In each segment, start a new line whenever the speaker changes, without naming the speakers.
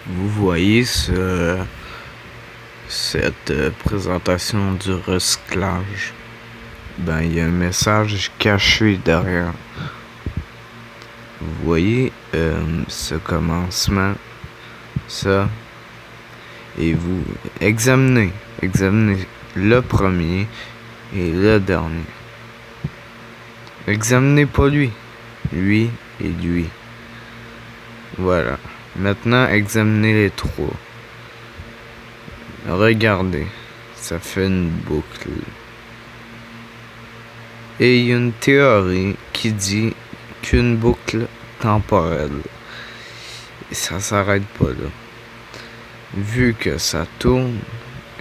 Vous voyez cette présentation du recyclage. Ben, il y a un message caché derrière. Vous voyez ce commencement, ça, et vous examinez le premier et le dernier. Examinez pas lui et lui. Voilà. Maintenant, examinez les trois. Regardez, ça fait une boucle. Et il y a une théorie qui dit qu'une boucle temporelle, et ça s'arrête pas là. Vu que ça tourne,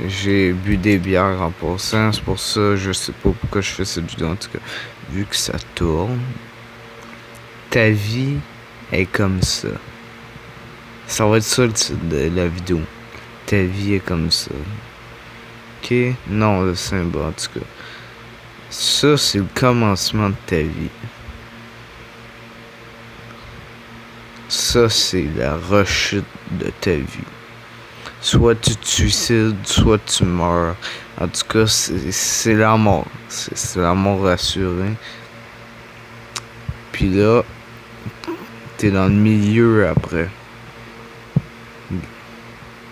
j'ai bu des bières en passant, c'est pour ça, je sais pas pourquoi je fais cette vidéo, en tout cas, vu que ça tourne, ta vie est comme ça. Ça va être ça le titre de la vidéo. Ta vie est comme ça. Ok? Non, le symbole, en tout cas. Ça, c'est le commencement de ta vie. Ça, c'est la rechute de ta vie. Soit tu te suicides, soit tu meurs. En tout cas, c'est la mort. C'est la mort assurée. Puis là, t'es dans le milieu après.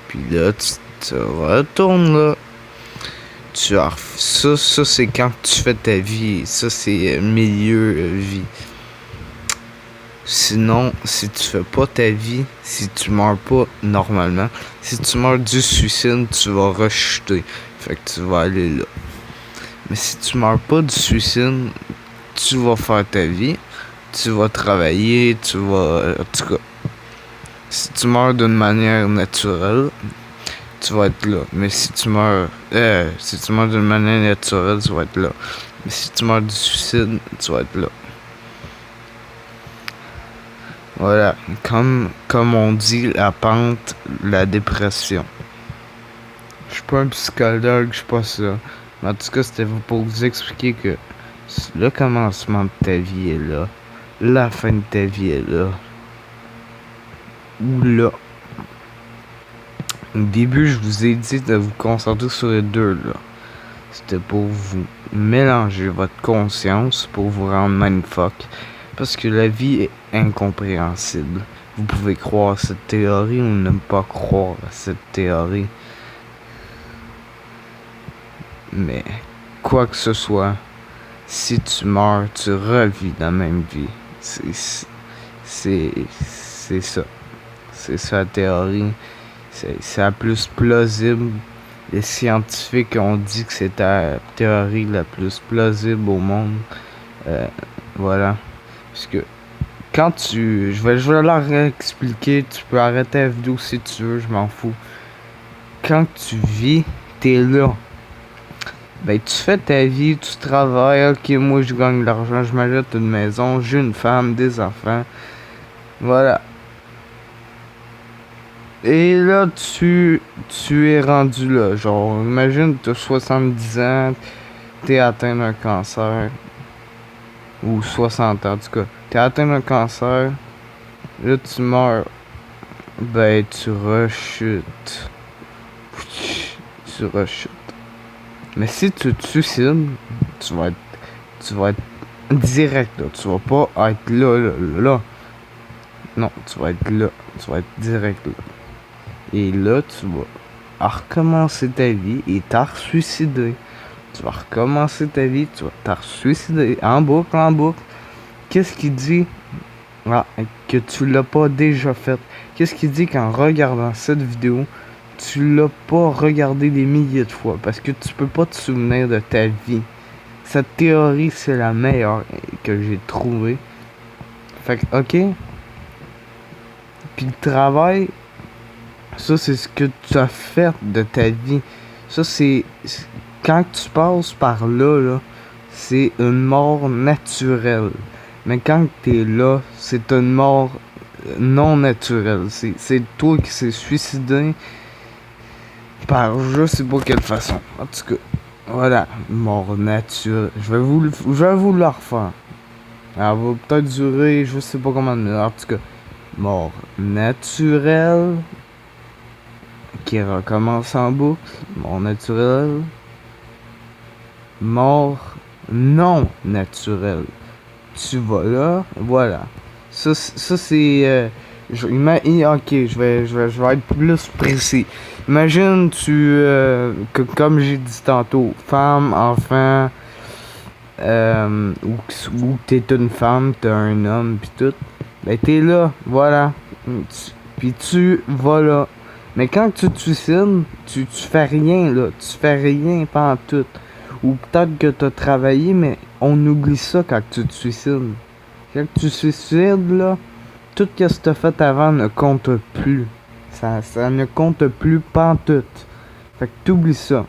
Puis là, tu retournes là. Ça c'est quand tu fais ta vie. Ça, c'est milieu vie. Sinon, si tu fais pas ta vie, si tu meurs pas normalement, si tu meurs du suicide, tu vas rechuter. Fait que tu vas aller là. Mais si tu meurs pas du suicide, tu vas faire ta vie. Tu vas travailler, tu vas... En tout cas, si tu meurs d'une manière naturelle, tu vas être là. Mais si tu meurs d'une manière naturelle, tu vas être là. Mais si tu meurs du suicide, tu vas être là. Voilà, comme on dit, la pente, la dépression. Je suis pas un psychologue, je suis pas ça. Mais en tout cas, c'était pour vous expliquer que le commencement de ta vie est là. La fin de ta vie est là. Ou là. Au début, je vous ai dit de vous concentrer sur les deux là. C'était pour vous mélanger votre conscience, pour vous rendre mindfuck. Parce que la vie est incompréhensible. Vous pouvez croire à cette théorie ou ne pas croire à cette théorie. Mais quoi que ce soit, si tu meurs, tu revis la même vie. C'est ça. C'est ça la théorie. C'est la plus plausible. Les scientifiques ont dit que c'est la théorie la plus plausible au monde. Voilà. Parce que quand je vais leur expliquer, tu peux arrêter la vidéo si tu veux, je m'en fous. Quand tu vis, t'es là. Ben, tu fais ta vie, tu travailles, ok, moi je gagne de l'argent, je m'achète une maison, j'ai une femme, des enfants. Voilà. Et là, tu es rendu là. Genre, imagine, t'as 70 ans, t'es atteint d'un cancer. Ou 60 ans, en tout cas. T'es atteint d'un cancer. Là, tu meurs. Ben, tu rechutes. Tu rechutes. Mais si tu te suicides, tu vas être direct là. Tu vas pas être là. Non, tu vas être là. Tu vas être direct là. Et là, tu vas recommencer ta vie et t'as suicidé. Tu vas recommencer ta vie, tu vas t'as suicidé en boucle. Qu'est-ce qu'il dit que tu l'as pas déjà fait? Qu'est-ce qu'il dit qu'en regardant cette vidéo, tu l'as pas regardé des milliers de fois? Parce que tu peux pas te souvenir de ta vie. Cette théorie, c'est la meilleure que j'ai trouvée. Fait que, ok. Puis le travail, ça, c'est ce que tu as fait de ta vie. Ça, c'est... Quand tu passes par là, c'est une mort naturelle. Mais quand t'es là, c'est une mort non naturelle. C'est toi qui s'est suicidé par je sais pas quelle façon. En tout cas, voilà, mort naturelle. Je vais vous le refaire. Elle va peut-être durer, je sais pas comment, mais en tout cas, mort naturelle. qui recommence en boucle. Mort naturel. Mort non naturel. Tu vas là, voilà. Ça c'est... ok, je vais être plus précis. Imagine que comme j'ai dit tantôt, femme, enfant, ou t'es une femme, t'es un homme, pis tout. Ben t'es là, voilà. Puis tu vas là. Mais quand tu te suicides, tu fais rien là. Tu fais rien pendant tout. Ou peut-être que t'as travaillé, mais on oublie ça quand tu te suicides. Quand tu te suicides là, tout ce que t'as fait avant ne compte plus. Ça ne compte plus pantoute. Fait que t'oublies ça.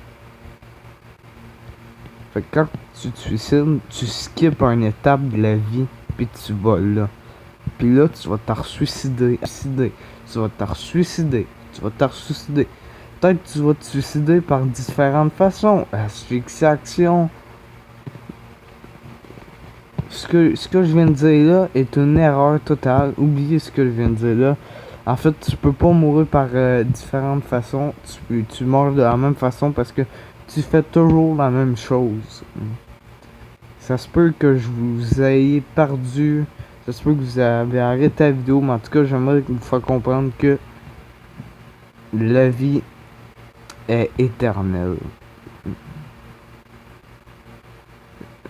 Fait que quand tu te suicides, tu skippes une étape de la vie, puis tu vas là. Puis là, tu vas te suicider. Tu vas te suicider. Tu vas te suicider. Peut-être que tu vas te suicider par différentes façons. Asphyxiation. Ce que je viens de dire là est une erreur totale. Oubliez ce que je viens de dire là. En fait, tu peux pas mourir par différentes façons. Tu meurs de la même façon parce que tu fais toujours la même chose. Ça se peut que je vous ayez perdu. Ça se peut que vous avez arrêté la vidéo. Mais en tout cas, j'aimerais vous faire comprendre que la vie est éternelle.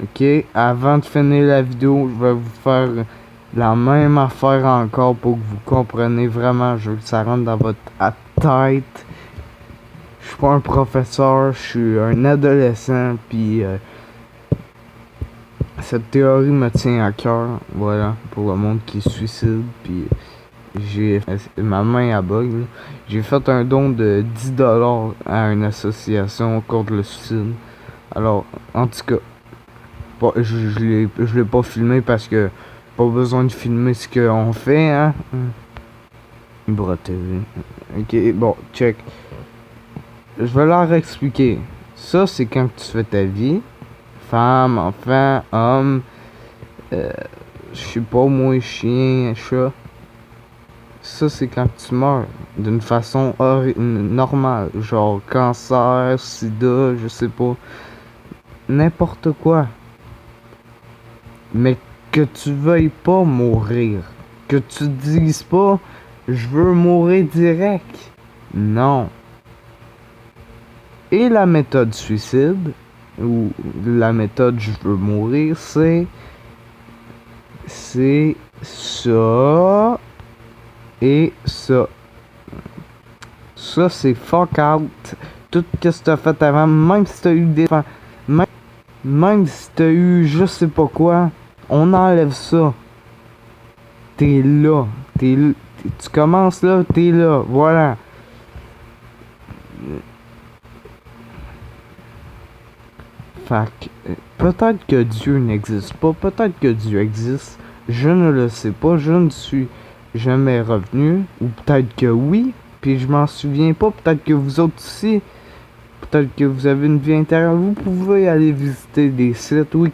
Ok, avant de finir la vidéo, je vais vous faire la même affaire encore pour que vous compreniez vraiment. Je veux que ça rentre dans votre tête. Je suis pas un professeur, je suis un adolescent, puis cette théorie me tient à cœur. Voilà, pour le monde qui se suicide, puis ma main à bug. J'ai fait un don de 10$ à une association contre le suicide. Alors, en tout cas, je l'ai pas filmé parce que pas besoin de filmer ce qu'on fait, hein. Ibra TV. Ok, bon, check. Je vais leur expliquer. Ça, c'est quand tu fais ta vie. Femme, enfant, homme. Je sais pas, moi, chien, chat. Ça, c'est quand tu meurs d'une façon normale. Genre cancer, sida, je sais pas. N'importe quoi. Mais que tu veuilles pas mourir. Que tu te dises pas, je veux mourir direct. Non. Et la méthode suicide, ou la méthode je veux mourir, c'est ça et ça. Ça, c'est fuck out. Tout ce que t'as fait avant, même si t'as eu des... Même si t'as eu je sais pas quoi, on enlève ça. T'es là. Tu commences là, t'es là. Voilà. Fait que, peut-être que Dieu n'existe pas, peut-être que Dieu existe. Je ne le sais pas, je ne suis jamais revenu. Ou peut-être que oui, puis je m'en souviens pas. Peut-être que vous autres aussi. Peut-être que vous avez une vie intérieure. Vous pouvez aller visiter des sites. Oui,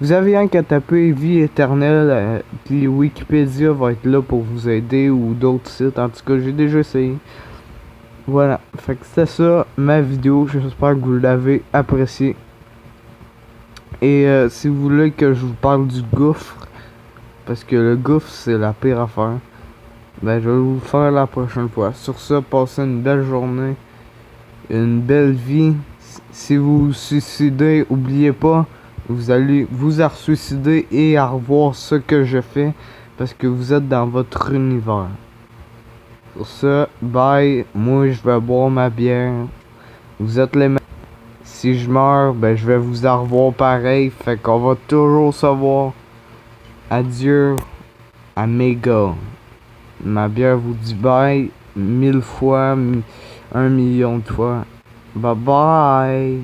vous avez un qu'à taper vie éternelle. Puis Wikipédia va être là pour vous aider. Ou d'autres sites. En tout cas, j'ai déjà essayé. Voilà. Fait que c'était ça, ma vidéo. J'espère que vous l'avez apprécié. Et si vous voulez que je vous parle du gouffre. Parce que le gouffre, c'est la pire affaire. Ben, je vais vous le faire la prochaine fois. Sur ça, passez une belle journée. Une belle vie. Si vous vous suicidez, oubliez pas, vous allez vous suicider et à revoir ce que je fais parce que vous êtes dans votre univers. Sur ça, bye. Moi, je vais boire ma bière. Vous êtes les mêmes. Si je meurs, ben je vais vous revoir pareil. Fait qu'on va toujours savoir. Adieu, amigo. Ma bière vous dit bye 1000 fois, 1 million de fois. Bye bye.